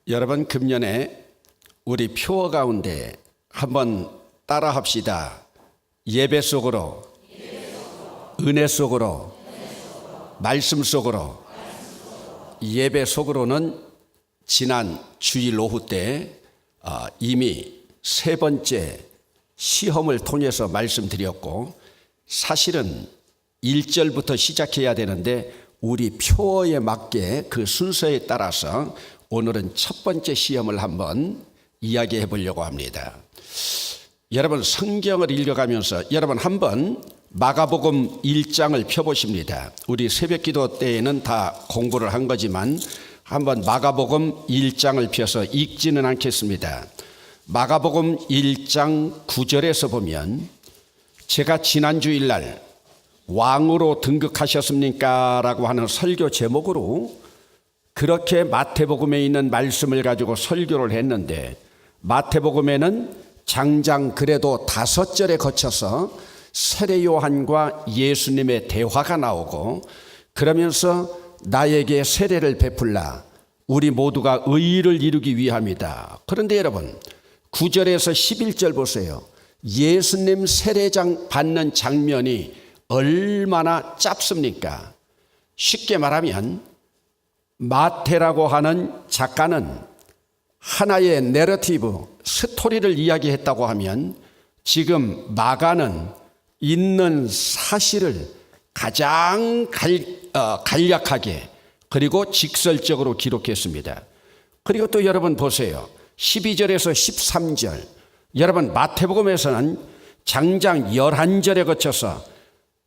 여러분, 금년에 우리 표어 가운데 한번 따라 합시다. 예배 속으로, 은혜 속으로, 말씀 속으로. 예배 속으로는 지난 주일 오후 때 이미 세 번째 시험을 통해서 말씀드렸고, 사실은 1절부터 시작해야 되는데 우리 표어에 맞게 그 순서에 따라서 오늘은 첫 번째 시험을 한번 이야기해 보려고 합니다. 여러분, 성경을 읽어가면서 여러분 한번 마가복음 1장을 펴보십니다. 우리 새벽기도 때에는 다 공부를 한 거지만 한번 마가복음 1장을 펴서 읽지는 않겠습니다. 마가복음 1장 9절에서 보면, 제가 지난 주일날 왕으로 등극하셨습니까? 라고 하는 설교 제목으로 그렇게 마태복음에 있는 말씀을 가지고 설교를 했는데, 마태복음에는 장장 그래도 5절에 거쳐서 세례 요한과 예수님의 대화가 나오고, 그러면서 나에게 세례를 베풀라, 우리 모두가 의를 이루기 위함이다. 그런데 여러분, 9절에서 11절 보세요. 예수님 세례장 받는 장면이 얼마나 짧습니까? 쉽게 말하면 마태라고 하는 작가는 하나의 내러티브, 스토리를 이야기했다고 하면, 지금 마가는 있는 사실을 가장 간략하게 그리고 직설적으로 기록했습니다. 그리고 또 여러분 보세요. 12절에서 13절. 여러분, 마태복음에서는 장장 11절에 거쳐서,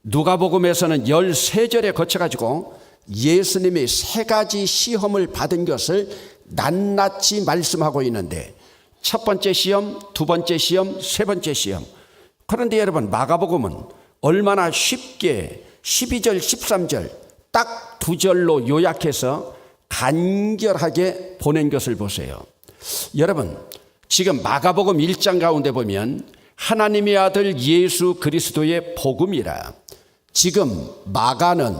누가복음에서는 13절에 거쳐가지고 예수님이 3가지 시험을 받은 것을 낱낱이 말씀하고 있는데, 첫 번째 시험, 두 번째 시험, 세 번째 시험. 그런데 여러분, 마가복음은 얼마나 쉽게 12절, 13절 딱 2절로 요약해서 간결하게 보낸 것을 보세요. 여러분, 지금 마가복음 1장 가운데 보면 하나님의 아들 예수 그리스도의 복음이라, 지금 마가는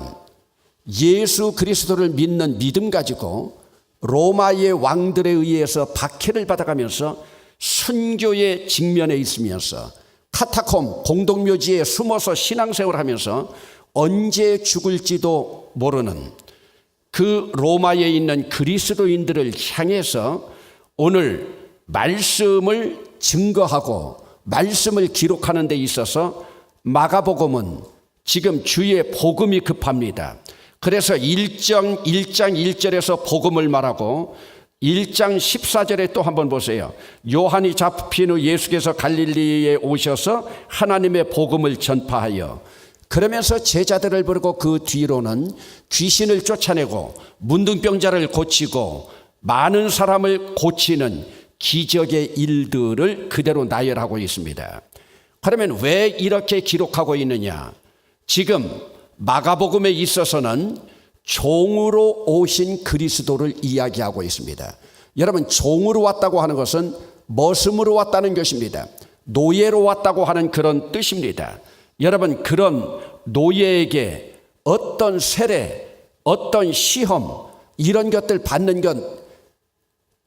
예수 그리스도를 믿는 믿음 가지고 로마의 왕들에 의해서 박해를 받아가면서 순교의 직면에 있으면서 카타콤 공동묘지에 숨어서 신앙생활을 하면서 언제 죽을지도 모르는 그 로마에 있는 그리스도인들을 향해서 오늘 말씀을 증거하고 말씀을 기록하는 데 있어서 마가복음은 지금 주의 복음이 급합니다. 그래서 1장 1절에서 복음을 말하고 1장 14절에 또 한번 보세요. 요한이 잡힌 후 예수께서 갈릴리에 오셔서 하나님의 복음을 전파하여, 그러면서 제자들을 부르고 그 뒤로는 귀신을 쫓아내고 문둥병자를 고치고 많은 사람을 고치는 기적의 일들을 그대로 나열하고 있습니다. 그러면 왜 이렇게 기록하고 있느냐? 지금 마가복음에 있어서는 종으로 오신 그리스도를 이야기하고 있습니다. 여러분, 종으로 왔다고 하는 것은 머슴으로 왔다는 것입니다. 노예로 왔다고 하는 그런 뜻입니다. 여러분, 그런 노예에게 어떤 세례, 어떤 시험, 이런 것들 받는 건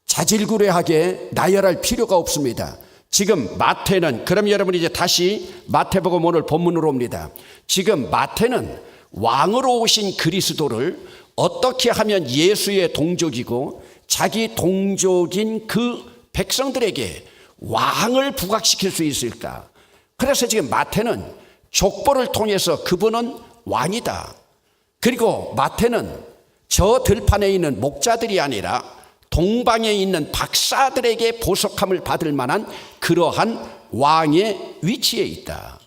자질구레하게 나열할 필요가 없습니다. 지금 마태는, 그럼 여러분 이제 다시 마태복음 오늘 본문으로 옵니다. 지금 마태는 왕으로 오신 그리스도를 어떻게 하면 예수의 동족이고 자기 동족인 그 백성들에게 왕을 부각시킬 수 있을까? 그래서 지금 마태는 족보를 통해서 그분은 왕이다. 그리고 마태는 저 들판에 있는 목자들이 아니라 동방에 있는 박사들에게 보석함을 받을 만한 그러한 왕의 위치에 있다.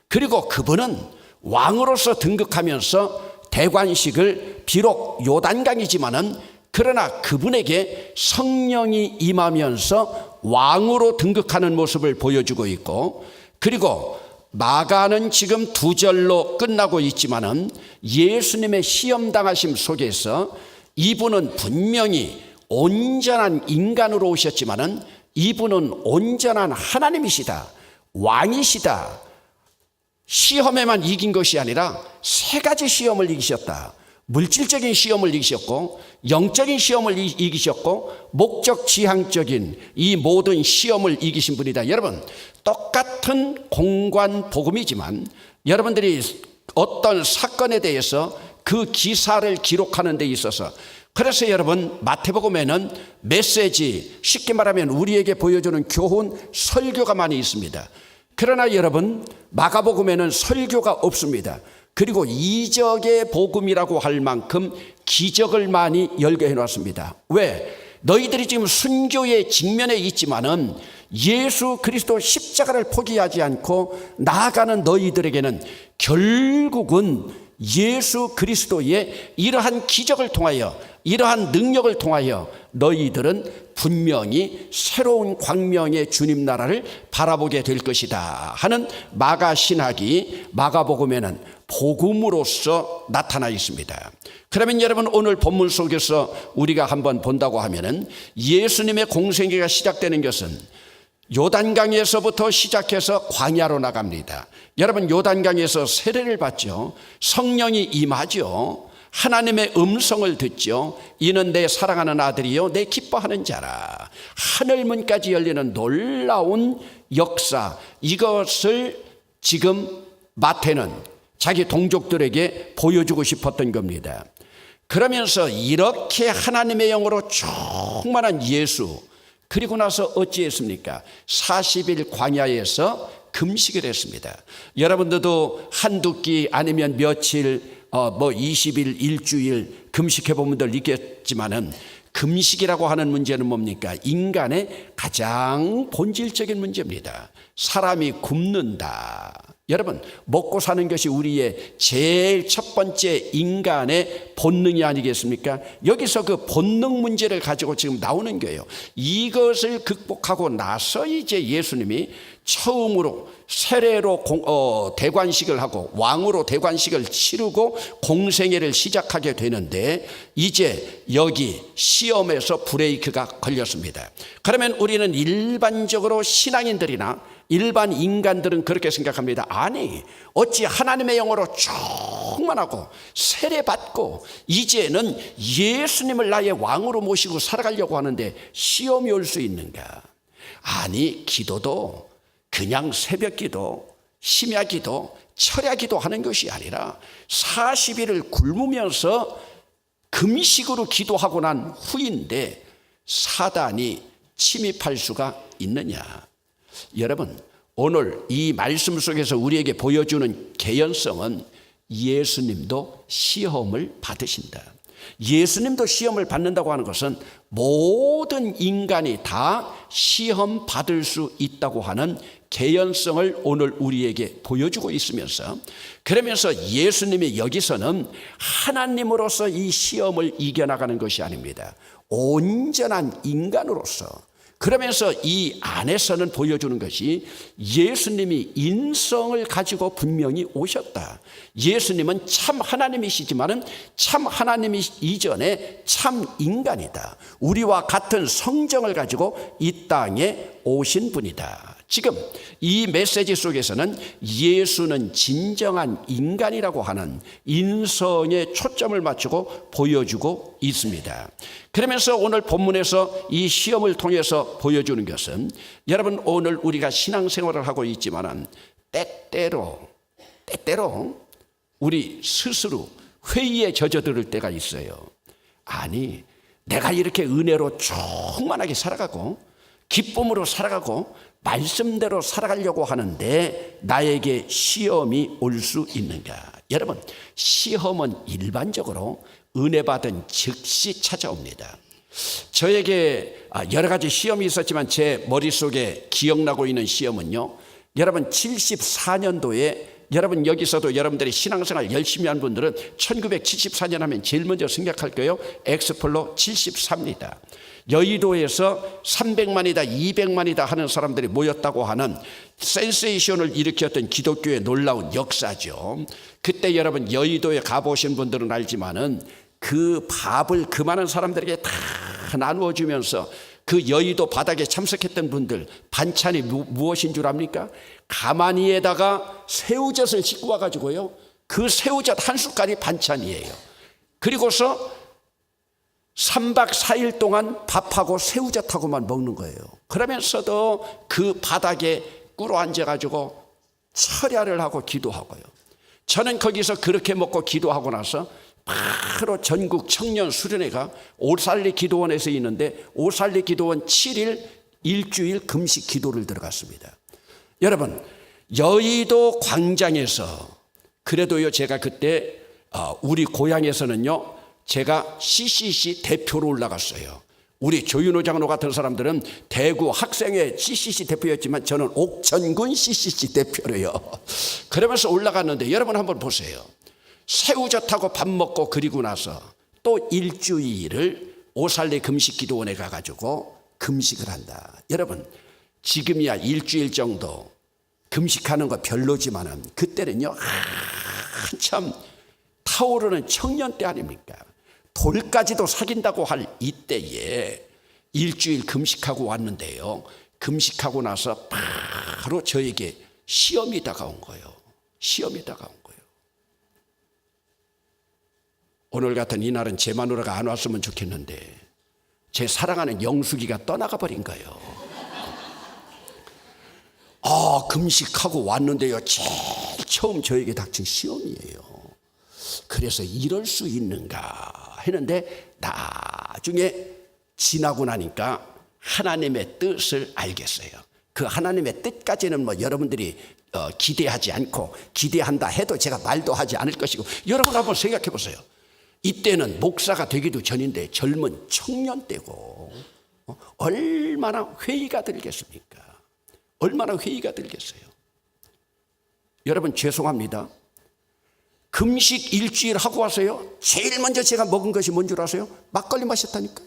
그리고 그분은 왕으로서 등극하면서 대관식을, 비록 요단강이지만은 그러나 그분에게 성령이 임하면서 왕으로 등극하는 모습을 보여주고 있고, 그리고 마가는 지금 2절로 끝나고 있지만은 예수님의 시험당하심 속에서 이분은 분명히 온전한 인간으로 오셨지만은 이분은 온전한 하나님이시다, 왕이시다. 시험에만 이긴 것이 아니라 3가지 시험을 이기셨다. 물질적인 시험을 이기셨고 영적인 시험을 이기셨고 목적 지향적인 이 모든 시험을 이기신 분이다. 여러분, 똑같은 공관 복음이지만 여러분들이 어떤 사건에 대해서 그 기사를 기록하는 데 있어서, 그래서 여러분 마태복음에는 메시지, 쉽게 말하면 우리에게 보여주는 교훈, 설교가 많이 있습니다. 그러나 여러분 마가복음에는 설교가 없습니다. 그리고 이적의 복음이라고 할 만큼 기적을 많이 열거해 놨습니다. 왜? 너희들이 지금 순교의 직면에 있지만은 예수 그리스도 십자가를 포기하지 않고 나아가는 너희들에게는 결국은 예수 그리스도의 이러한 기적을 통하여, 이러한 능력을 통하여 너희들은 분명히 새로운 광명의 주님 나라를 바라보게 될 것이다 하는 마가 신학이 마가복음에는 복음으로서 나타나 있습니다. 그러면 여러분, 오늘 본문 속에서 우리가 한번 본다고 하면은 예수님의 공생애가 시작되는 것은 요단강에서부터 시작해서 광야로 나갑니다. 여러분, 요단강에서 세례를 받죠. 성령이 임하죠. 하나님의 음성을 듣죠. 이는 내 사랑하는 아들이요 내 기뻐하는 자라. 하늘문까지 열리는 놀라운 역사, 이것을 지금 마태는 자기 동족들에게 보여주고 싶었던 겁니다. 그러면서 이렇게 하나님의 영으로 충만한 예수, 그리고 나서 어찌했습니까? 40일 광야에서 금식을 했습니다. 여러분들도 한두 끼 아니면 며칠 20일, 일주일 금식해 보면 들 있겠지만은, 금식이라고 하는 문제는 뭡니까? 인간의 가장 본질적인 문제입니다. 사람이 굶는다. 여러분, 먹고 사는 것이 우리의 제일 첫 번째 인간의 본능이 아니겠습니까? 여기서 그 본능 문제를 가지고 지금 나오는 거예요. 이것을 극복하고 나서 이제 예수님이 처음으로 세례로 대관식을 하고 왕으로 대관식을 치르고 공생애를 시작하게 되는데, 이제 여기 시험에서 브레이크가 걸렸습니다. 그러면 우리는 일반적으로 신앙인들이나 일반 인간들은 그렇게 생각합니다. 아니, 어찌 하나님의 영으로 충만하고 세례받고 이제는 예수님을 나의 왕으로 모시고 살아가려고 하는데 시험이 올 수 있는가? 아니, 기도도 그냥 새벽기도, 심야기도, 철야기도 하는 것이 아니라 40일을 굶으면서 금식으로 기도하고 난 후인데 사단이 침입할 수가 있느냐? 여러분, 오늘 이 말씀 속에서 우리에게 보여주는 개연성은 예수님도 시험을 받으신다. 예수님도 시험을 받는다고 하는 것은 모든 인간이 다 시험 받을 수 있다고 하는 개연성을 오늘 우리에게 보여주고 있으면서, 그러면서 예수님이 여기서는 하나님으로서 이 시험을 이겨나가는 것이 아닙니다. 온전한 인간으로서, 그러면서 이 안에서는 보여주는 것이 예수님이 인성을 가지고 분명히 오셨다. 예수님은 참 하나님이시지만은 참 하나님이 이전에 참 인간이다. 우리와 같은 성정을 가지고 이 땅에 오신 분이다. 지금 이 메시지 속에서는 예수는 진정한 인간이라고 하는 인성에 초점을 맞추고 보여주고 있습니다. 그러면서 오늘 본문에서 이 시험을 통해서 보여주는 것은, 여러분, 오늘 우리가 신앙생활을 하고 있지만은 때때로 우리 스스로 회의에 젖어들 때가 있어요. 아니, 내가 이렇게 은혜로 충만하게 살아가고 기쁨으로 살아가고 말씀대로 살아가려고 하는데 나에게 시험이 올 수 있는가? 여러분, 시험은 일반적으로 은혜 받은 즉시 찾아옵니다. 저에게 여러 가지 시험이 있었지만 제 머릿속에 기억나고 있는 시험은요, 여러분 74년도에 여러분 여기서도 여러분들이 신앙생활 열심히 한 분들은 1974년 하면 제일 먼저 생각할 거예요. 엑스플로 74입니다. 여의도에서 300만이다 200만이다 하는 사람들이 모였다고 하는 센세이션을 일으켰던 기독교의 놀라운 역사죠. 그때 여러분 여의도에 가보신 분들은 알지만은 그 밥을 그 많은 사람들에게 다 나누어주면서 그 여의도 바닥에 참석했던 분들 반찬이 무엇인 줄 압니까? 가마니에다가 새우젓을 싣고 와가지고요, 그 새우젓 한 숟갈이 반찬이에요. 그리고서 3박 4일 동안 밥하고 새우젓하고만 먹는 거예요. 그러면서도 그 바닥에 꿇어 앉아가지고 철야를 하고 기도하고요. 저는 거기서 그렇게 먹고 기도하고 나서 바로 전국 청년 수련회가 오살리 기도원에서 있는데 오살리 기도원 7일 일주일 금식 기도를 들어갔습니다. 여러분, 여의도 광장에서 그래도요, 제가 그때 우리 고향에서는요, 제가 CCC 대표로 올라갔어요. 우리 조윤호 장로 같은 사람들은 대구 학생회 CCC 대표였지만 저는 옥천군 CCC 대표로요. 그러면서 올라갔는데 여러분 한번 보세요. 새우젓하고 밥 먹고 그리고 나서 또 일주일을 오살리 금식기도원에 가가지고 금식을 한다. 여러분, 지금이야 일주일 정도 금식하는 거 별로지만은 그때는요, 한참 타오르는 청년 때 아닙니까? 돌까지도 사귄다고 할 이때에 일주일 금식하고 왔는데요. 금식하고 나서 바로 저에게 시험이 다가온 거예요. 시험이 다가온 거예요. 오늘 같은 이날은 제 마누라가 안 왔으면 좋겠는데 제 사랑하는 영숙이가 떠나가 버린 거예요. 금식하고 왔는데요, 제일 처음 저에게 닥친 시험이에요. 그래서 이럴 수 있는가 했는데 나중에 지나고 나니까 하나님의 뜻을 알겠어요. 그 하나님의 뜻까지는 뭐 여러분들이 기대하지 않고 기대한다 해도 제가 말도 하지 않을 것이고, 여러분 한번 생각해 보세요. 이때는 목사가 되기도 전인데 젊은 청년 때고 얼마나 회의가 들겠습니까? 얼마나 회의가 들겠어요. 여러분 죄송합니다. 금식 일주일 하고 와서요, 제일 먼저 제가 먹은 것이 뭔 줄 아세요? 막걸리 마셨다니까요.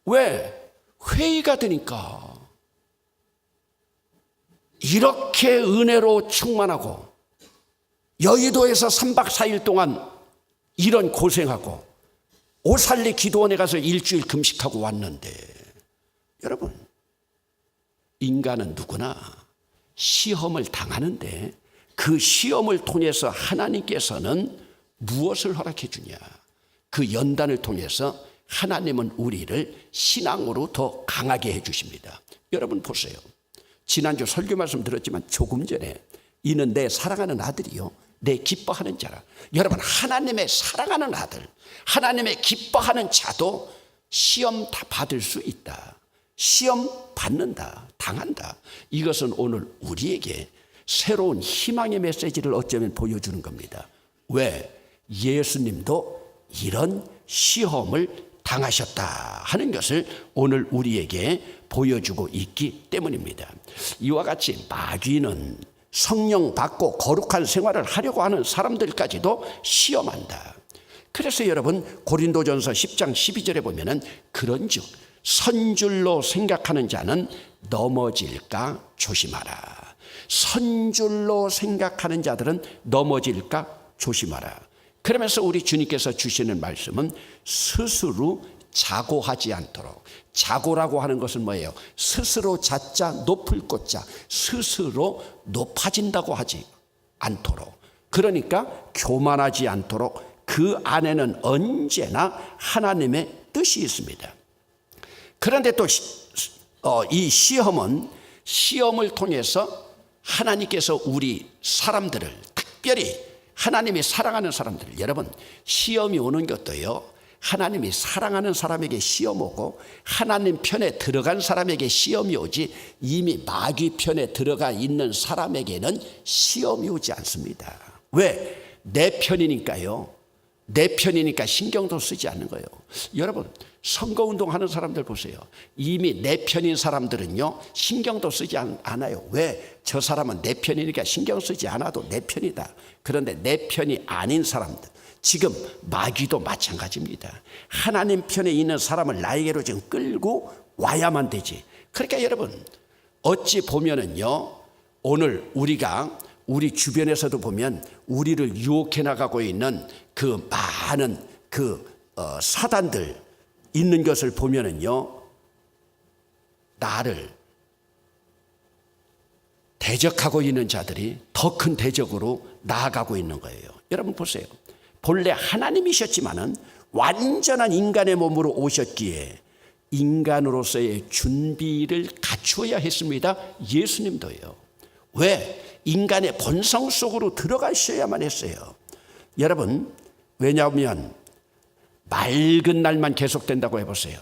왜? 회의가 되니까. 이렇게 은혜로 충만하고 여의도에서 3박 4일 동안 이런 고생하고 오살리 기도원에 가서 일주일 금식하고 왔는데, 여러분, 인간은 누구나 시험을 당하는데 그 시험을 통해서 하나님께서는 무엇을 허락해 주냐? 그 연단을 통해서 하나님은 우리를 신앙으로 더 강하게 해 주십니다. 여러분 보세요. 지난주 설교 말씀 들었지만 조금 전에 이는 내 사랑하는 아들이요 내 기뻐하는 자라. 여러분, 하나님의 사랑하는 아들, 하나님의 기뻐하는 자도 시험 다 받을 수 있다. 시험 받는다, 당한다. 이것은 오늘 우리에게 새로운 희망의 메시지를 어쩌면 보여주는 겁니다. 왜? 예수님도 이런 시험을 당하셨다 하는 것을 오늘 우리에게 보여주고 있기 때문입니다. 이와 같이 마귀는 성령 받고 거룩한 생활을 하려고 하는 사람들까지도 시험한다. 그래서 여러분 고린도전서 10장 12절에 보면은 그런즉 선줄로 생각하는 자는 넘어질까 조심하라. 선줄로 생각하는 자들은 넘어질까 조심하라. 그러면서 우리 주님께서 주시는 말씀은 스스로 자고하지 않도록. 자고라고 하는 것은 뭐예요? 스스로 자자 높을 곳자, 스스로 높아진다고 하지 않도록. 그러니까 교만하지 않도록 그 안에는 언제나 하나님의 뜻이 있습니다. 그런데 또 이 시험은 시험을 통해서 하나님께서 우리 사람들을, 특별히 하나님이 사랑하는 사람들, 여러분 시험이 오는 것도요, 하나님이 사랑하는 사람에게 시험 오고 하나님 편에 들어간 사람에게 시험이 오지, 이미 마귀 편에 들어가 있는 사람에게는 시험이 오지 않습니다. 왜? 내 편이니까요. 내 편이니까 신경도 쓰지 않는 거예요. 여러분 선거운동 하는 사람들 보세요. 이미 내 편인 사람들은요 신경도 쓰지 않아요. 왜? 저 사람은 내 편이니까 신경 쓰지 않아도 내 편이다. 그런데 내 편이 아닌 사람들, 지금 마귀도 마찬가지입니다. 하나님 편에 있는 사람을 나에게로 지금 끌고 와야만 되지. 그러니까 여러분 어찌 보면은요, 오늘 우리가 우리 주변에서도 보면 우리를 유혹해 나가고 있는 그 많은 사단들 있는 것을 보면은요, 나를 대적하고 있는 자들이 더 큰 대적으로 나아가고 있는 거예요. 여러분 보세요. 본래 하나님이셨지만은 완전한 인간의 몸으로 오셨기에 인간으로서의 준비를 갖추어야 했습니다. 예수님도요. 왜? 인간의 본성 속으로 들어가셔야만 했어요. 여러분, 왜냐하면 맑은 날만 계속된다고 해보세요.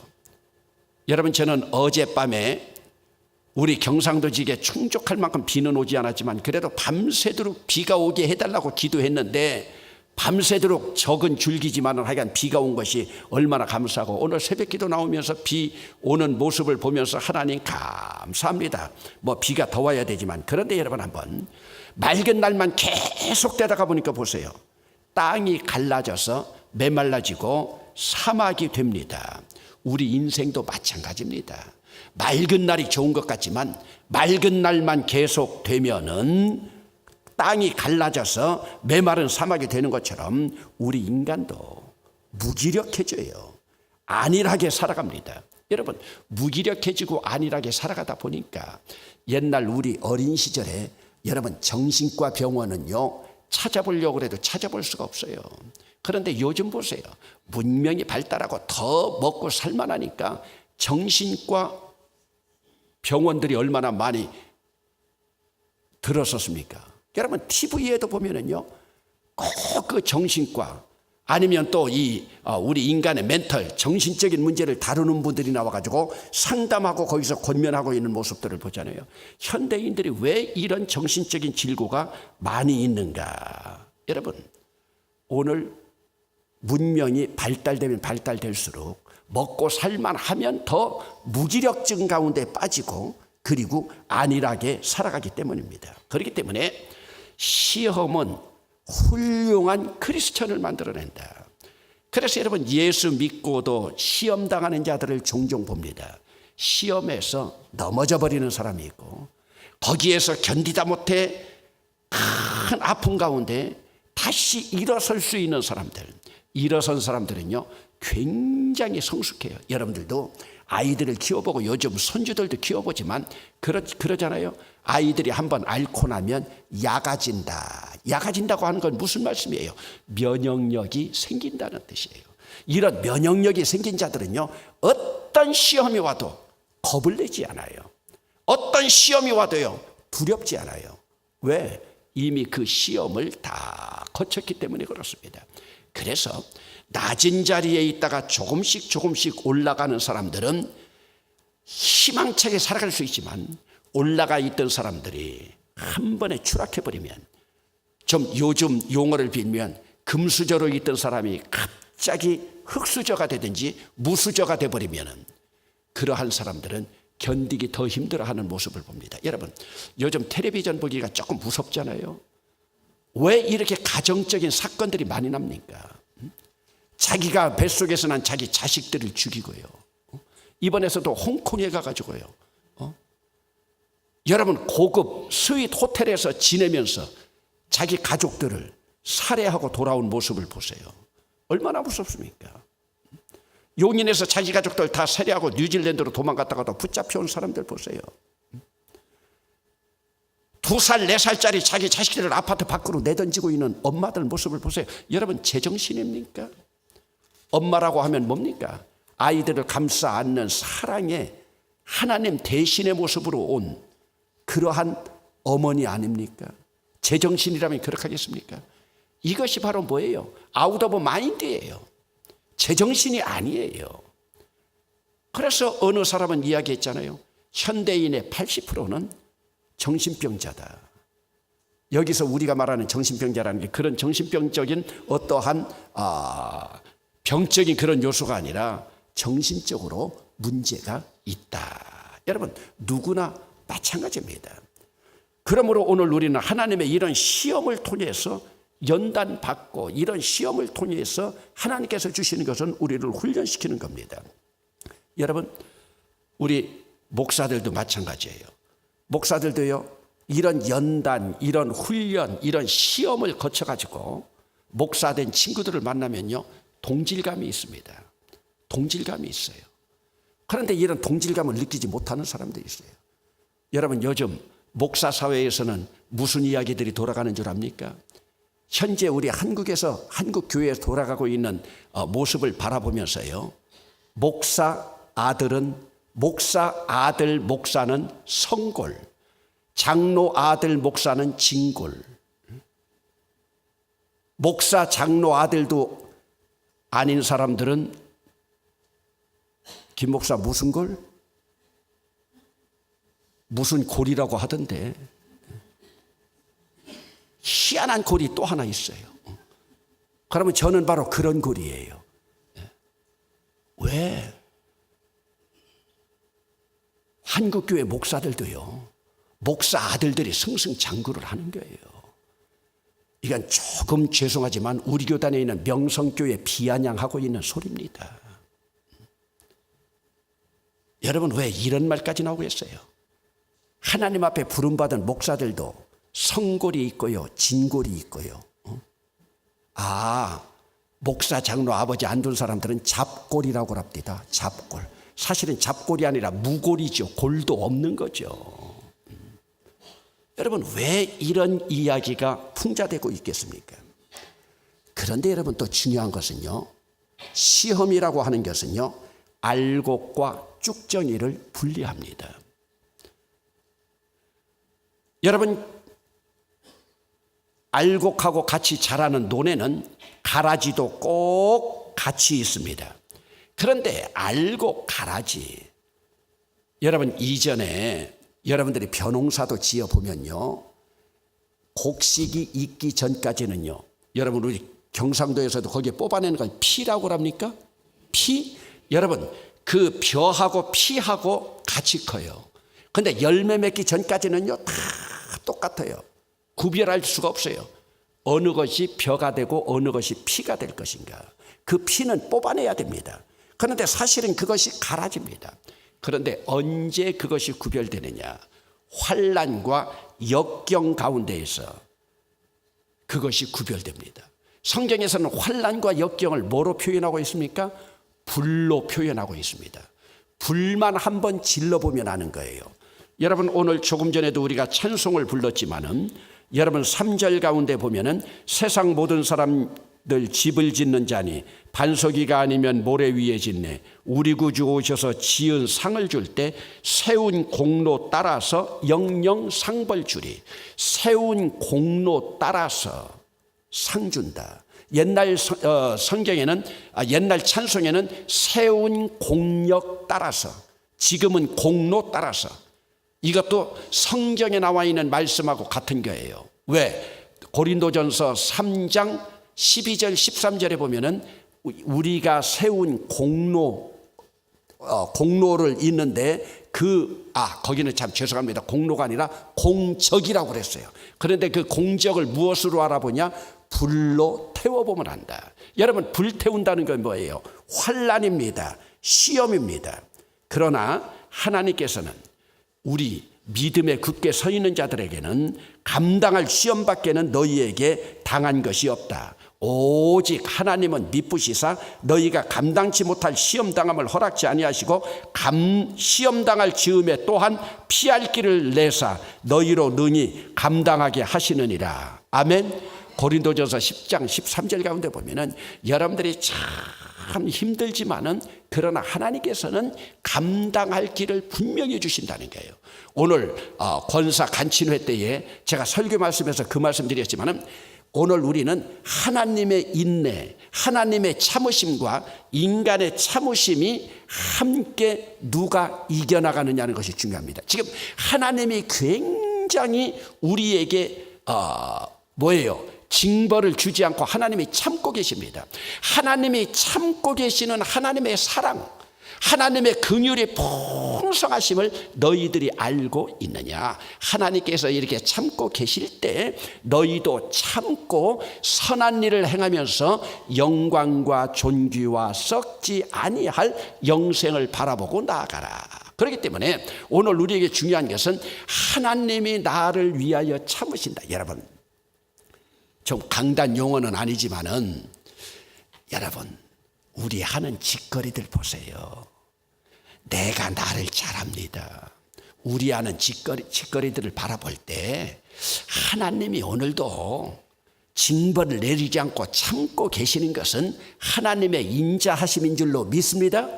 여러분, 저는 어젯밤에 우리 경상도 지역에 충족할 만큼 비는 오지 않았지만 그래도 밤새도록 비가 오게 해달라고 기도했는데 밤새도록 적은 줄기지만은 하여간 비가 온 것이 얼마나 감사하고 오늘 새벽 기도 나오면서 비 오는 모습을 보면서 하나님 감사합니다. 뭐 비가 더 와야 되지만 그런데 여러분 한번 맑은 날만 계속 되다가 보니까 보세요. 땅이 갈라져서 메말라지고 사막이 됩니다. 우리 인생도 마찬가지입니다. 맑은 날이 좋은 것 같지만 맑은 날만 계속 되면은 땅이 갈라져서 메마른 사막이 되는 것처럼 우리 인간도 무기력해져요. 안일하게 살아갑니다. 여러분, 무기력해지고 안일하게 살아가다 보니까 옛날 우리 어린 시절에 여러분 정신과 병원은요 찾아보려고 해도 찾아볼 수가 없어요. 그런데 요즘 보세요. 문명이 발달하고 더 먹고 살만하니까 정신과 병원들이 얼마나 많이 들어섰습니까? 여러분 TV에도 보면은요 꼭 그 정신과 아니면 또 우리 인간의 멘털 정신적인 문제를 다루는 분들이 나와가지고 상담하고 거기서 권면하고 있는 모습들을 보잖아요. 현대인들이 왜 이런 정신적인 질고가 많이 있는가? 여러분 오늘 문명이 발달되면 발달될수록 먹고 살만 하면 더 무기력증 가운데 빠지고 그리고 안일하게 살아가기 때문입니다. 그렇기 때문에 시험은 훌륭한 크리스천을 만들어낸다. 그래서 여러분 예수 믿고도 시험 당하는 자들을 종종 봅니다. 시험에서 넘어져 버리는 사람이 있고 거기에서 견디다 못해 큰 아픔 가운데 다시 일어설 수 있는 사람들, 일어선 사람들은요 굉장히 성숙해요. 여러분들도 아이들을 키워보고 요즘 손주들도 키워보지만 그러잖아요. 아이들이 한번 앓고 나면 약아진다. 약아진다고 하는 건 무슨 말씀이에요? 면역력이 생긴다는 뜻이에요. 이런 면역력이 생긴 자들은요 어떤 시험이 와도 겁을 내지 않아요. 어떤 시험이 와도요 두렵지 않아요. 왜? 이미 그 시험을 다 거쳤기 때문에 그렇습니다. 그래서 낮은 자리에 있다가 조금씩 올라가는 사람들은 희망차게 살아갈 수 있지만 올라가 있던 사람들이 한 번에 추락해버리면 좀 요즘 용어를 빌면 금수저로 있던 사람이 갑자기 흙수저가 되든지 무수저가 돼버리면 그러한 사람들은 견디기 더 힘들어하는 모습을 봅니다. 여러분 요즘 텔레비전 보기가 조금 무섭잖아요. 왜 이렇게 가정적인 사건들이 많이 납니까? 자기가 뱃속에서 난 자기 자식들을 죽이고요. 이번에서도 홍콩에 가가지고요. 여러분 고급 스윗 호텔에서 지내면서 자기 가족들을 살해하고 돌아온 모습을 보세요. 얼마나 무섭습니까? 용인에서 자기 가족들 다 살해하고 뉴질랜드로 도망갔다가도 붙잡혀온 사람들 보세요. 2살, 4살짜리 자기 자식들을 아파트 밖으로 내던지고 있는 엄마들 모습을 보세요. 여러분 제정신입니까? 엄마라고 하면 뭡니까? 아이들을 감싸 안는 사랑의 하나님 대신의 모습으로 온 그러한 어머니 아닙니까? 제정신이라면 그렇게 하겠습니까? 이것이 바로 뭐예요? 아웃 오브 마인드예요. 제정신이 아니에요. 그래서 어느 사람은 이야기했잖아요. 현대인의 80%는 정신병자다. 여기서 우리가 말하는 정신병자라는 게 그런 정신병적인 어떠한 병적인 그런 요소가 아니라 정신적으로 문제가 있다. 여러분 누구나 마찬가지입니다. 그러므로 오늘 우리는 하나님의 이런 시험을 통해서 연단받고 이런 시험을 통해서 하나님께서 주시는 것은 우리를 훈련시키는 겁니다. 여러분 우리 목사들도 마찬가지예요. 목사들도요 이런 연단, 이런 훈련, 이런 시험을 거쳐가지고 목사된 친구들을 만나면요 동질감이 있습니다. 동질감이 있어요. 그런데 이런 동질감을 느끼지 못하는 사람들이 있어요. 여러분 요즘 목사 사회에서는 무슨 이야기들이 돌아가는 줄 압니까? 현재 우리 한국에서 한국 교회에서 돌아가고 있는 모습을 바라보면서요. 목사 아들 목사는 성골, 장로 아들 목사는 진골. 목사 장로 아들도 아닌 사람들은 김 목사 무슨 골? 무슨 골이라고 하던데 희한한 골이 또 하나 있어요. 그러면 저는 바로 그런 골이에요. 왜? 한국교회 목사들도요, 목사 아들들이 승승장구를 하는 거예요. 이건 조금 죄송하지만 우리 교단에 있는 명성교회 비아냥하고 있는 소리입니다. 여러분, 왜 이런 말까지 나오고 있어요? 하나님 앞에 부름받은 목사들도 성골이 있고요, 진골이 있고요. 목사 장로 아버지 안 둔 사람들은 잡골이라고 합니다. 잡골. 사실은 잡골이 아니라 무골이죠. 골도 없는 거죠. 여러분, 왜 이런 이야기가 풍자되고 있겠습니까? 그런데 여러분, 또 중요한 것은요, 시험이라고 하는 것은요, 알곡과 쭉정이를 분리합니다. 여러분, 알곡하고 같이 자라는 논에는 가라지도 꼭 같이 있습니다. 그런데 알곡, 가라지, 여러분 이전에 여러분들이 벼농사도 지어보면요, 곡식이 익기 전까지는요, 여러분 우리 경상도에서도 거기에 뽑아내는 건 피라고 합니까? 피? 여러분, 그 벼하고 피하고 같이 커요. 근데 열매 맺기 전까지는요, 다 똑같아요. 구별할 수가 없어요. 어느 것이 벼가 되고 어느 것이 피가 될 것인가. 그 피는 뽑아내야 됩니다. 그런데 사실은 그것이 가라지입니다. 그런데 언제 그것이 구별되느냐? 환난과 역경 가운데에서 그것이 구별됩니다. 성경에서는 환난과 역경을 뭐로 표현하고 있습니까? 불로 표현하고 있습니다. 불만 한번 질러보면 아는 거예요. 여러분, 오늘 조금 전에도 우리가 찬송을 불렀지만은 여러분 3절 가운데 보면은 세상 모든 사람들 집을 짓는 자니 반석이가 아니면 모래 위에 짓네. 우리 구주 오셔서 지은 상을 줄 때 세운 공로 따라서 영영 상벌 주리. 세운 공로 따라서 상 준다. 옛날 성경에는 옛날 찬송에는 세운 공력 따라서, 지금은 공로 따라서. 이것도 성경에 나와 있는 말씀하고 같은 거예요. 왜? 고린도전서 3장 12절 13절에 보면은 우리가 세운 공로를 있는데 거기는 참 죄송합니다. 공로가 아니라 공적이라고 그랬어요. 그런데 그 공적을 무엇으로 알아보냐? 불로 태워보면 안다. 여러분, 불 태운다는 건 뭐예요? 환난입니다. 시험입니다. 그러나 하나님께서는 우리 믿음에 굳게 서 있는 자들에게는 감당할 시험밖에는 너희에게 당한 것이 없다. 오직 하나님은 미쁘시사 너희가 감당치 못할 시험당함을 허락지 아니하시고 시험당할 즈음에 또한 피할 길을 내사 너희로 능히 감당하게 하시느니라. 아멘. 고린도전서 10장 13절 가운데 보면은 여러분들이 참 힘들지만은 그러나 하나님께서는 감당할 길을 분명히 주신다는 거예요. 오늘 권사 간친회 때에 제가 설교 말씀에서 그 말씀 드렸지만은 오늘 우리는 하나님의 인내, 하나님의 참으심과 인간의 참으심이 함께 누가 이겨나가느냐는 것이 중요합니다. 지금 하나님이 굉장히 우리에게 징벌을 주지 않고 하나님이 참고 계십니다. 하나님이 참고 계시는 하나님의 사랑, 하나님의 긍휼의 풍성하심을 너희들이 알고 있느냐? 하나님께서 이렇게 참고 계실 때 너희도 참고 선한 일을 행하면서 영광과 존귀와 썩지 아니할 영생을 바라보고 나아가라. 그렇기 때문에 오늘 우리에게 중요한 것은 하나님이 나를 위하여 참으신다. 여러분, 좀 강단 용어는 아니지만은 여러분, 우리 하는 짓거리들 보세요. 내가 나를 잘합니다. 우리 아는 짓거리들을 바라볼 때 하나님이 오늘도 징벌을 내리지 않고 참고 계시는 것은 하나님의 인자하심인 줄로 믿습니다.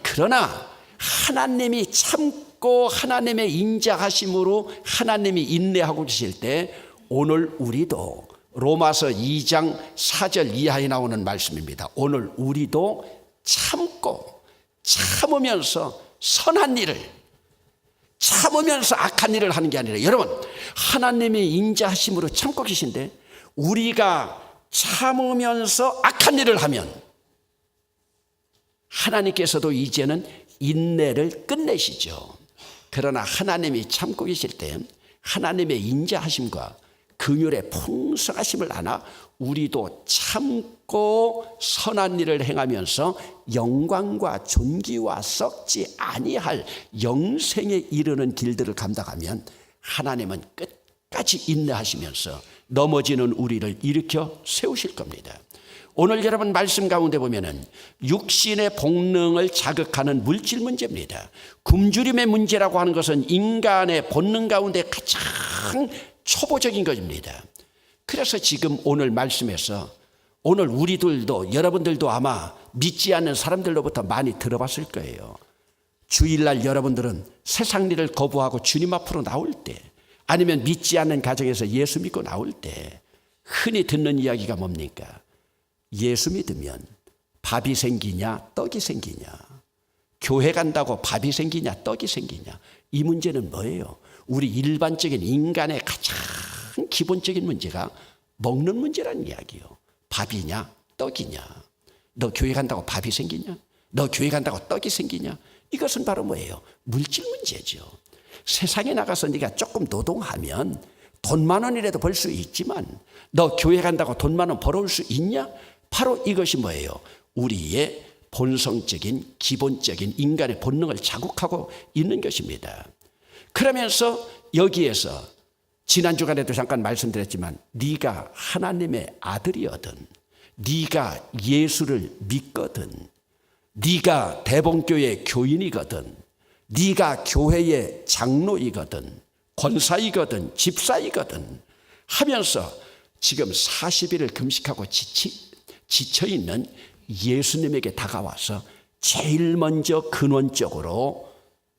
그러나 하나님이 참고 하나님의 인자하심으로 하나님이 인내하고 계실 때 오늘 우리도 로마서 2장 4절 이하에 나오는 말씀입니다. 오늘 우리도 참으면서 선한 일을, 참으면서 악한 일을 하는 게 아니라, 여러분, 하나님이 인자하심으로 참고 계신데 우리가 참으면서 악한 일을 하면 하나님께서도 이제는 인내를 끝내시죠. 그러나 하나님이 참고 계실 때 하나님의 인자하심과 긍휼의 풍성하심을 아나 우리도 참고 선한 일을 행하면서 영광과 존귀와 썩지 아니할 영생에 이르는 길들을 감당하면 하나님은 끝까지 인내하시면서 넘어지는 우리를 일으켜 세우실 겁니다. 오늘 여러분 말씀 가운데 보면은 육신의 본능을 자극하는 물질 문제입니다. 굶주림의 문제라고 하는 것은 인간의 본능 가운데 가장 초보적인 것입니다. 그래서 지금 오늘 말씀에서 오늘 우리들도 여러분들도 아마 믿지 않는 사람들로부터 많이 들어봤을 거예요. 주일날 여러분들은 세상 일을 거부하고 주님 앞으로 나올 때, 아니면 믿지 않는 가정에서 예수 믿고 나올 때 흔히 듣는 이야기가 뭡니까? 예수 믿으면 밥이 생기냐 떡이 생기냐, 교회 간다고 밥이 생기냐 떡이 생기냐. 이 문제는 뭐예요? 우리 일반적인 인간의 가장 기본적인 문제가 먹는 문제라는 이야기예요. 밥이냐 떡이냐. 너 교회 간다고 밥이 생기냐? 너 교회 간다고 떡이 생기냐? 이것은 바로 뭐예요? 물질 문제죠. 세상에 나가서 네가 조금 노동하면 돈 10,000원이라도 벌 수 있지만 너 교회 간다고 돈 10,000원 벌어올 수 있냐? 바로 이것이 뭐예요? 우리의 본성적인 기본적인 인간의 본능을 자극하고 있는 것입니다. 그러면서 여기에서 지난 주간에도 잠깐 말씀드렸지만 네가 하나님의 아들이거든, 네가 예수를 믿거든, 네가 대봉교회 교인이거든, 네가 교회의 장로이거든, 권사이거든, 집사이거든 하면서 지금 40일을 금식하고 지쳐있는 예수님에게 다가와서 제일 먼저 근원적으로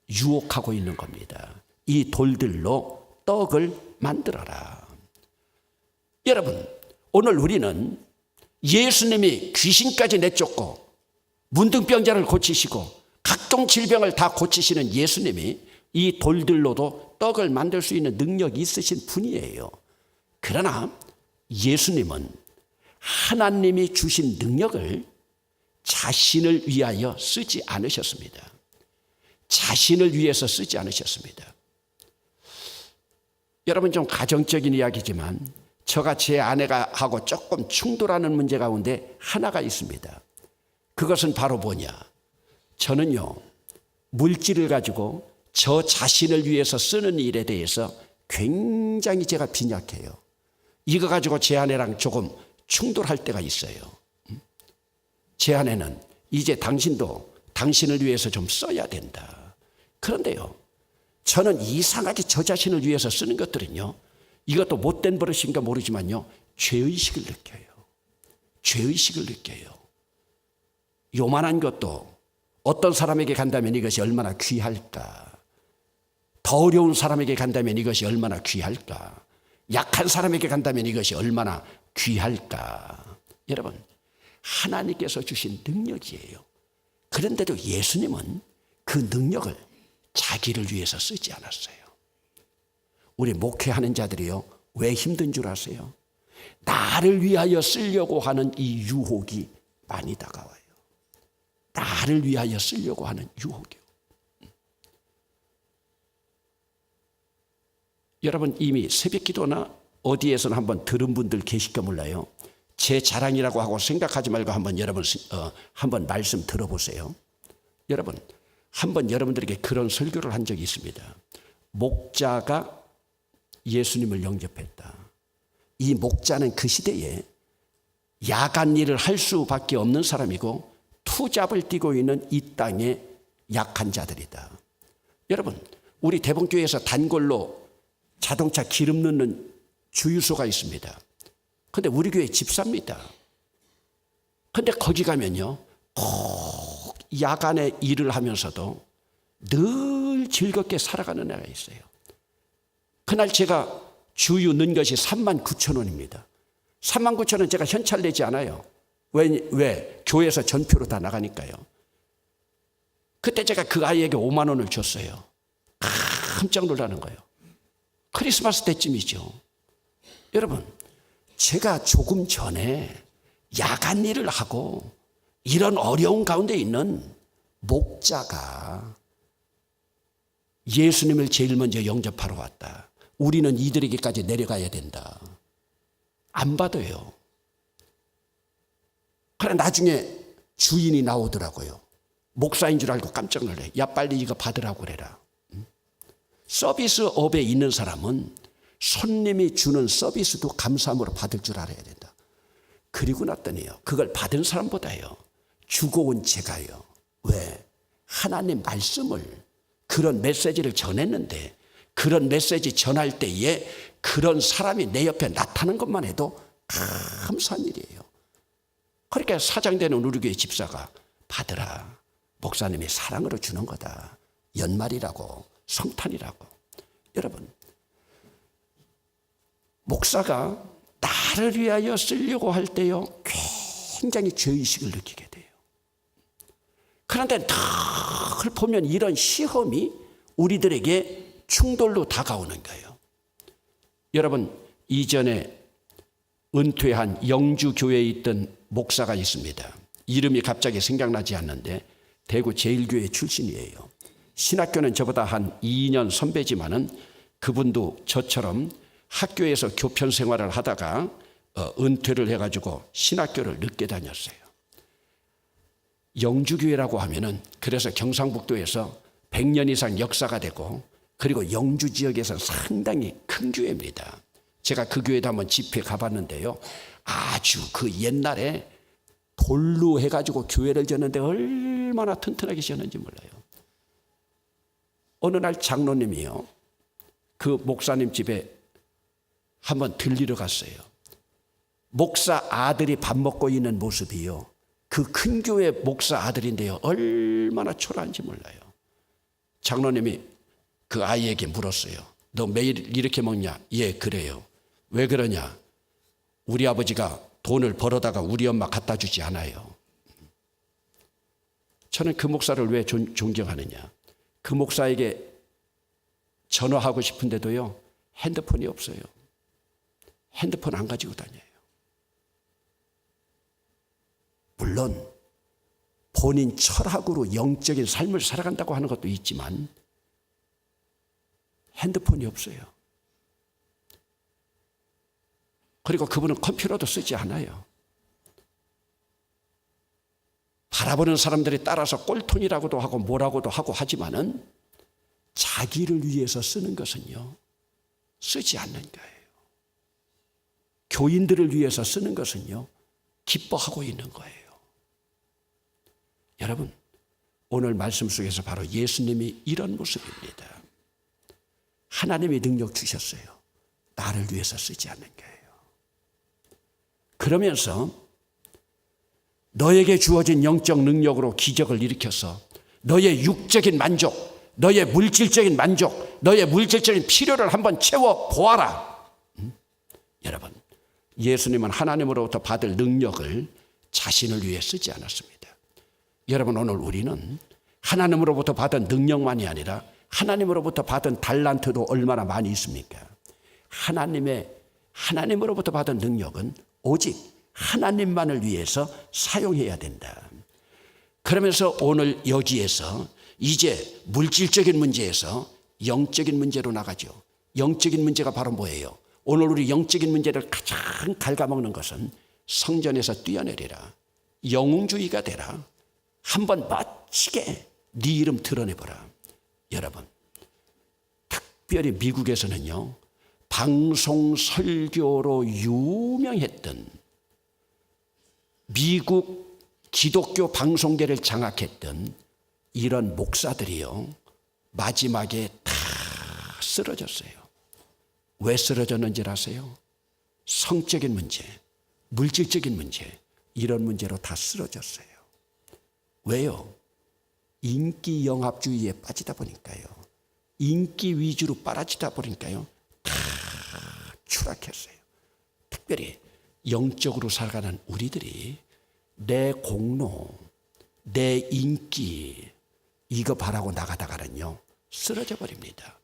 유혹하고 있는 겁니다. 이 돌들로 떡을 만들어라. 여러분, 오늘 우리는 예수님이 귀신까지 내쫓고 문둥병자를 고치시고 각종 질병을 다 고치시는 예수님이 이 돌들로도 떡을 만들 수 있는 능력이 있으신 분이에요. 그러나 예수님은 하나님이 주신 능력을 자신을 위하여 쓰지 않으셨습니다. 자신을 위해서 쓰지 않으셨습니다. 여러분, 좀 가정적인 이야기지만 저가 제 아내가 하고 조금 충돌하는 문제 가운데 하나가 있습니다. 그것은 바로 뭐냐? 저는요, 물질을 가지고 저 자신을 위해서 쓰는 일에 대해서 굉장히 제가 빈약해요. 이거 가지고 제 아내랑 조금 충돌할 때가 있어요. 제 아내는 이제 당신도 당신을 위해서 좀 써야 된다. 그런데요, 저는 이상하게 저 자신을 위해서 쓰는 것들은요, 이것도 못된 버릇인가 모르지만요, 죄의식을 느껴요. 죄의식을 느껴요. 요만한 것도 어떤 사람에게 간다면 이것이 얼마나 귀할까? 더 어려운 사람에게 간다면 이것이 얼마나 귀할까? 약한 사람에게 간다면 이것이 얼마나 귀할까? 여러분, 하나님께서 주신 능력이에요. 그런데도 예수님은 그 능력을 자기를 위해서 쓰지 않았어요. 우리 목회하는 자들이요, 왜 힘든 줄 아세요? 나를 위하여 쓰려고 하는 이 유혹이 많이 다가와요. 나를 위하여 쓰려고 하는 유혹이요. 여러분, 이미 새벽기도나 어디에서는 한번 들은 분들 계실까 몰라요. 제 자랑이라고 하고 생각하지 말고 한번 여러분 한번 말씀 들어보세요. 여러분, 한번 여러분들에게 그런 설교를 한 적이 있습니다. 목자가 예수님을 영접했다. 이 목자는 그 시대에 야간 일을 할 수밖에 없는 사람이고 투잡을 뛰고 있는 이 땅의 약한 자들이다. 여러분, 우리 대봉교회에서 단골로 자동차 기름 넣는 주유소가 있습니다. 근데 우리 교회 집사입니다. 근데 거기 가면요, 꼭 야간에 일을 하면서도 늘 즐겁게 살아가는 애가 있어요. 그날 제가 주유 넣은 것이 39,000원입니다. 39,000원 제가 현찰 내지 않아요. 왜? 교회에서 전표로 다 나가니까요. 그때 제가 그 아이에게 5만 원을 줬어요. 깜짝 놀라는 거예요. 크리스마스 때쯤이죠. 여러분, 제가 조금 전에 야간 일을 하고 이런 어려운 가운데 있는 목자가 예수님을 제일 먼저 영접하러 왔다. 우리는 이들에게까지 내려가야 된다. 안 받아요. 그래 나중에 주인이 나오더라고요. 목사인 줄 알고 깜짝 놀래. 야 빨리 이거 받으라고 그래라. 서비스업에 있는 사람은 손님이 주는 서비스도 감사함으로 받을 줄 알아야 된다. 그리고 났더니요, 그걸 받은 사람보다요 주고 온 제가요. 왜? 하나님 말씀을, 그런 메시지를 전했는데 그런 메시지 전할 때에 그런 사람이 내 옆에 나타나는 것만 해도 감사한 일이에요. 그러니까 사장되는 우리 교회 집사가 받으라. 목사님이 사랑으로 주는 거다. 연말이라고, 성탄이라고. 여러분, 목사가 나를 위하여 쓰려고 할 때요 굉장히 죄의식을 느끼게 돼요. 그런데 늘 보면 이런 시험이 우리들에게 충돌로 다가오는 거예요. 여러분, 이전에 은퇴한 영주교회에 있던 목사가 있습니다. 이름이 갑자기 생각나지 않는데 대구 제일교회 출신이에요. 신학교는 저보다 한 2년 선배지만은 그분도 저처럼 학교에서 교편 생활을 하다가 은퇴를 해가지고 신학교를 늦게 다녔어요. 영주교회라고 하면은 그래서 경상북도에서 100년 이상 역사가 되고 그리고 영주 지역에서 상당히 큰 교회입니다. 제가 그 교회도 한번 집회 가봤는데요. 아주 그 옛날에 돌로 해가지고 교회를 지었는데 얼마나 튼튼하게 지었는지 몰라요. 어느 날 장로님이요, 그 목사님 집에 한번 들리러 갔어요. 목사 아들이 밥 먹고 있는 모습이요, 그 큰 교회 목사 아들인데요, 얼마나 초라한지 몰라요. 장로님이 그 아이에게 물었어요. 너 매일 이렇게 먹냐? 예, 그래요. 왜 그러냐? 우리 아버지가 돈을 벌어다가 우리 엄마 갖다 주지 않아요. 저는 그 목사를 왜 존경하느냐? 그 목사에게 전화하고 싶은데도요 핸드폰이 없어요. 핸드폰 안 가지고 다녀요. 물론 본인 철학으로 영적인 삶을 살아간다고 하는 것도 있지만 핸드폰이 없어요. 그리고 그분은 컴퓨터도 쓰지 않아요. 바라보는 사람들이 따라서 꼴통이라고도 하고 뭐라고도 하고 하지만은 자기를 위해서 쓰는 것은요 쓰지 않는 거예요. 교인들을 위해서 쓰는 것은요 기뻐하고 있는 거예요. 여러분, 오늘 말씀 속에서 바로 예수님이 이런 모습입니다. 하나님이 능력 주셨어요. 나를 위해서 쓰지 않는 거예요. 그러면서 너에게 주어진 영적 능력으로 기적을 일으켜서 너의 육적인 만족, 너의 물질적인 만족, 너의 물질적인 필요를 한번 채워보아라. 여러분, 예수님은 하나님으로부터 받을 능력을 자신을 위해 쓰지 않았습니다. 여러분, 오늘 우리는 하나님으로부터 받은 능력만이 아니라 하나님으로부터 받은 달란트도 얼마나 많이 있습니까? 하나님으로부터 받은 능력은 오직 하나님만을 위해서 사용해야 된다. 그러면서 오늘 여기에서 이제 물질적인 문제에서 영적인 문제로 나가죠. 영적인 문제가 바로 뭐예요? 오늘 우리 영적인 문제를 가장 갉아먹는 것은 성전에서 뛰어내리라, 영웅주의가 되라, 한번 멋지게 네 이름 드러내보라. 여러분, 특별히 미국에서는요 방송 설교로 유명했던 미국 기독교 방송계를 장악했던 이런 목사들이요 마지막에 다 쓰러졌어요. 왜 쓰러졌는지 아세요? 성적인 문제, 물질적인 문제, 이런 문제로 다 쓰러졌어요. 왜요? 인기 영합주의에 빠지다 보니까요. 인기 위주로 빨아치다 보니까요. 다 추락했어요. 특별히 영적으로 살아가는 우리들이 내 공로, 내 인기 이거 바라고 나가다가는요. 쓰러져 버립니다.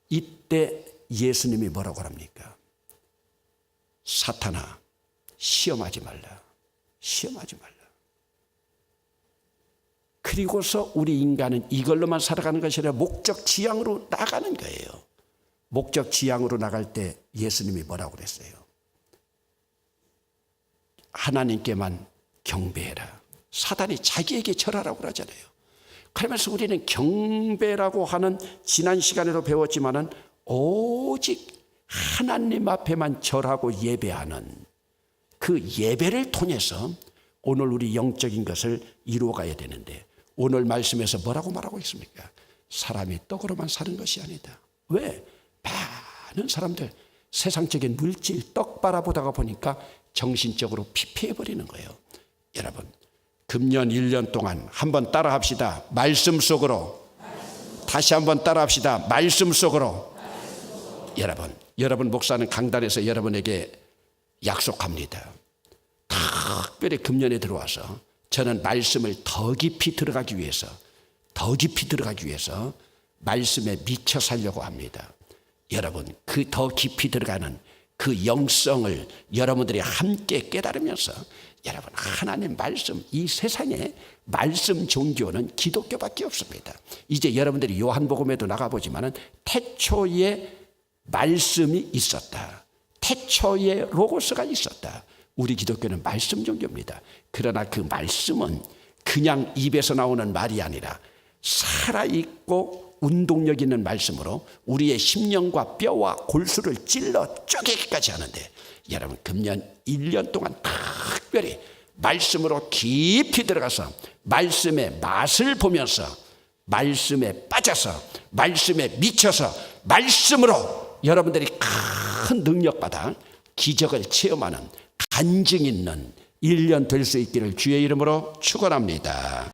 이때 예수님이 뭐라고 합니까? 사탄아, 시험하지 말라. 시험하지 말라. 그리고서 우리 인간은 이걸로만 살아가는 것이 아니라 목적 지향으로 나가는 거예요. 목적 지향으로 나갈 때 예수님이 뭐라고 그랬어요? 하나님께만 경배해라. 사단이 자기에게 절하라고 그러잖아요. 그러면서 우리는 경배라고 하는 지난 시간에도 배웠지만은 오직 하나님 앞에만 절하고 예배하는 그 예배를 통해서 오늘 우리 영적인 것을 이루어가야 되는데 오늘 말씀에서 뭐라고 말하고 있습니까? 사람이 떡으로만 사는 것이 아니다. 왜? 많은 사람들 세상적인 물질 떡 바라보다가 보니까 정신적으로 피폐해버리는 거예요. 여러분 금년 1년 동안 한번 따라 합시다. 말씀 속으로. 다시 한번 따라 합시다. 말씀 속으로. 여러분 목사는 강단에서 여러분에게 약속합니다. 특별히 금년에 들어와서 저는 말씀을 더 깊이 들어가기 위해서 말씀에 미쳐 살려고 합니다. 여러분 그 더 깊이 들어가는 그 영성을 여러분들이 함께 깨달으면서 여러분 하나님 말씀, 이 세상에 말씀 종교는 기독교밖에 없습니다. 이제 여러분들이 요한복음에도 나가보지만은 태초에 말씀이 있었다. 태초에 로고스가 있었다. 우리 기독교는 말씀 종교입니다. 그러나 그 말씀은 그냥 입에서 나오는 말이 아니라 살아있고 운동력 있는 말씀으로 우리의 심령과 뼈와 골수를 찔러 쪼개기까지 하는데 여러분 금년 1년 동안 특별히 말씀으로 깊이 들어가서 말씀의 맛을 보면서 말씀에 빠져서 말씀에 미쳐서 말씀으로 여러분들이 큰 능력받아 기적을 체험하는 간증 있는 1년 될 수 있기를 주의 이름으로 축원합니다.